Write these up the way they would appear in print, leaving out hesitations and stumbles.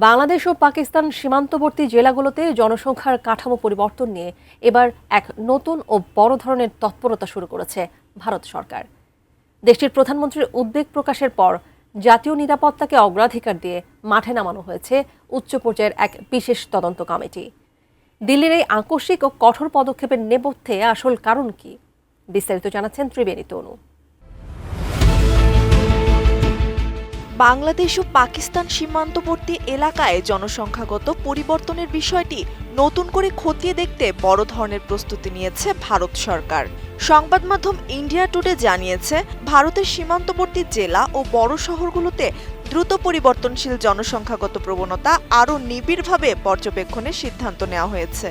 বাংলাদেশ ও পাকিস্তান সীমান্তবর্তী জেলাগুলোতে জনসংখ্যার কাঠামো পরিবর্তন নিয়ে এবার এক নতুন ও বড় ধরনের তৎপরতা শুরু করেছে ভারত সরকার। দেশটির প্রধানমন্ত্রীর উদ্বেগ প্রকাশের পর জাতীয় নিরাপত্তাকে অগ্রাধিকার দিয়ে মাঠে নামানো হয়েছে উচ্চ পর্যায়ের এক বিশেষ তদন্ত কমিটি। দিল্লির এই আকস্মিক ও কঠোর পদক্ষেপের নেপথ্যে আসল কারণ কি, বিস্তারিত জানাচ্ছেন ত্রিবেণী তনু। বাংলাদেশ ও পাকিস্তান সীমান্তবর্তী এলাকায় জনসংখ্যাগত পরিবর্তনের বিষয়টি নতুন করে খতিয়ে দেখতে বড় ধরনের প্রস্তুতি নিয়েছে ভারত সরকার। সংবাদ মাধ্যম ইন্ডিয়া টুডে জানিয়েছে, ভারতের সীমান্তবর্তী জেলা ও বড় শহরগুলোতে দ্রুত পরিবর্তনশীল জনসংখ্যাগত প্রবণতা আরও নিবিড়ভাবে পর্যবেক্ষণের সিদ্ধান্ত নেওয়া হয়েছে।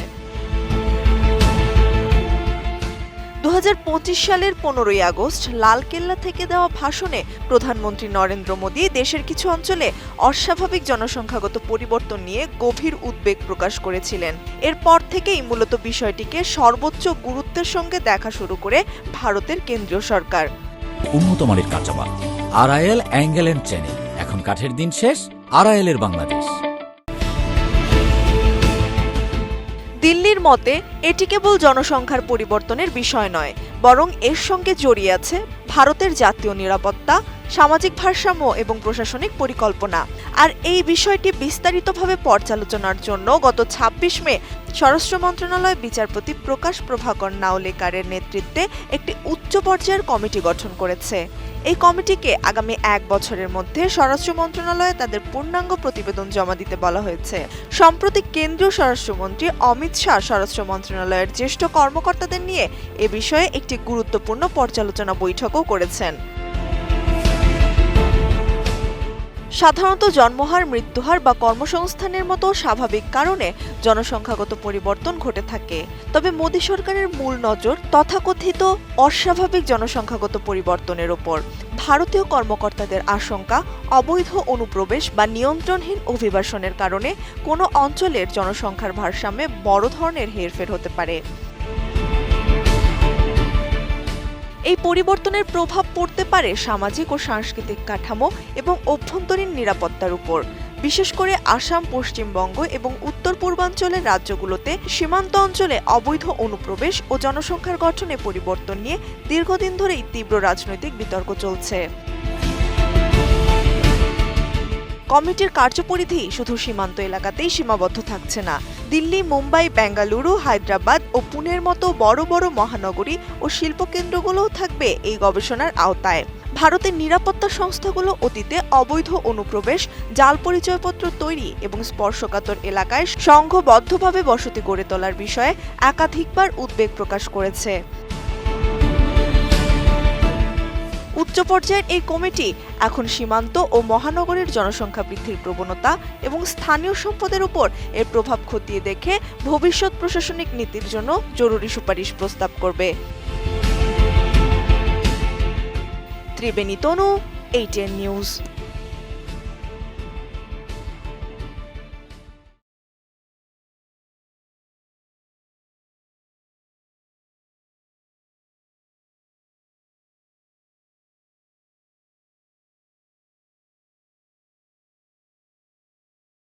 2025 সালের 15ই আগস্ট লালকেল্লা থেকে দেওয়া ভাষণে প্রধানমন্ত্রী নরেন্দ্র মোদী দেশের কিছু অঞ্চলে অস্বাভাবিক জনসংখ্যাগত পরিবর্তন নিয়ে গভীর উদ্বেগ প্রকাশ করেছিলেন। এরপর থেকেই মূলত বিষয়টিকে সর্বোচ্চ গুরুত্বের সঙ্গে দেখা শুরু করে ভারতের কেন্দ্রীয় সরকার। উন্নত মানের কাঁচামাল আরআইএল অ্যাঙ্গেল এন্ড চ্যানেল, এখন কাঠের দিন শেষ, আরআইএল এর বাংলাদেশ। দিল্লির মতে এটি কেবল জনসংখ্যার পরিবর্তনের বিষয় নয়, বরং এর সঙ্গে জড়িয়ে আছে ভারতের জাতীয় নিরাপত্তা, সামাজিক ভারসাম্য এবং প্রশাসনিক পরিকল্পনা। আর এই বিষয়টি বিস্তারিতভাবে পর্যালোচনার জন্য গত 26 মে স্বরাষ্ট্র মন্ত্রণালয় বিচারপতি প্রকাশ প্রভাকর নাওলেকারের নেতৃত্বে একটি উচ্চ পর্যায়ের কমিটি গঠন করেছে। এই কমিটিকে আগামী 1 বছরের মধ্যে স্বরাষ্ট্র মন্ত্রণালয়ে তাদের পূর্ণাঙ্গ প্রতিবেদন জমা দিতে বলা হয়েছে। সম্প্রতি কেন্দ্রীয় স্বরাষ্ট্রমন্ত্রী অমিত শাহ স্বরাষ্ট্র মন্ত্রণালয়ের জ্যেষ্ঠ কর্মকর্তাদের নিয়ে এ বিষয়ে একটি গুরুত্বপূর্ণ পর্যালোচনা বৈঠকও করেছেন। সাধারণত জন্মহার, মৃত্যুহার বা কর্মসংস্থানের মতো স্বাভাবিক কারণে জনসংখ্যাগত পরিবর্তন ঘটে থাকে। তবে মোদী সরকারের মূল নজর তথাকথিত অস্বাভাবিক জনসংখ্যাগত পরিবর্তনের ওপর। ভারতীয় কর্মকর্তাদের আশঙ্কা, অবৈধ অনুপ্রবেশ বা নিয়ন্ত্রণহীন অভিবাসনের কারণে কোনো অঞ্চলের জনসংখ্যার ভারসাম্যে বড় ধরনের হেরফের হতে পারে। এই পরিবর্তনের প্রভাব পড়তে পারে সামাজিক ও সাংস্কৃতিক কাঠামো এবং অভ্যন্তরীণ নিরাপত্তার উপর। বিশেষ করে আসাম, পশ্চিমবঙ্গ এবং উত্তর পূর্বাঞ্চলের রাজ্যগুলোতে সীমান্ত অঞ্চলে অবৈধ অনুপ্রবেশ ও জনসংখ্যার গঠনে পরিবর্তন নিয়ে দীর্ঘদিন ধরেই তীব্র রাজনৈতিক বিতর্ক চলছে। কমিটির কার্যপরিধি শুধু সীমান্ত এলাকাতেই সীমাবদ্ধ থাকছে না। দিল্লি, মুম্বাই, বেঙ্গালুরু, হায়দ্রাবাদ ও পুনের মতো বড় বড় মহানগরী ও শিল্পকেন্দ্রগুলোও থাকবে এই গবেষণার আওতায়। ভারতের নিরাপত্তা সংস্থাগুলো অতীতে অবৈধ অনুপ্রবেশ, জাল পরিচয়পত্র তৈরি এবং স্পর্শকাতর এলাকায় সংঘবদ্ধভাবে বসতি গড়ে তোলার বিষয়ে একাধিকবার উদ্বেগ প্রকাশ করেছে। উচ্চ পর্যায়ের এই কমিটি এখন সীমান্ত ও মহানগরের জনসংখ্যা বৃদ্ধির প্রবণতা এবং স্থানীয় সম্পদের উপর এর প্রভাব খতিয়ে দেখে ভবিষ্যৎ প্রশাসনিক নীতির জন্য জরুরি সুপারিশ প্রস্তাব করবে। ত্রিবেণী তনু, ATN নিউজ।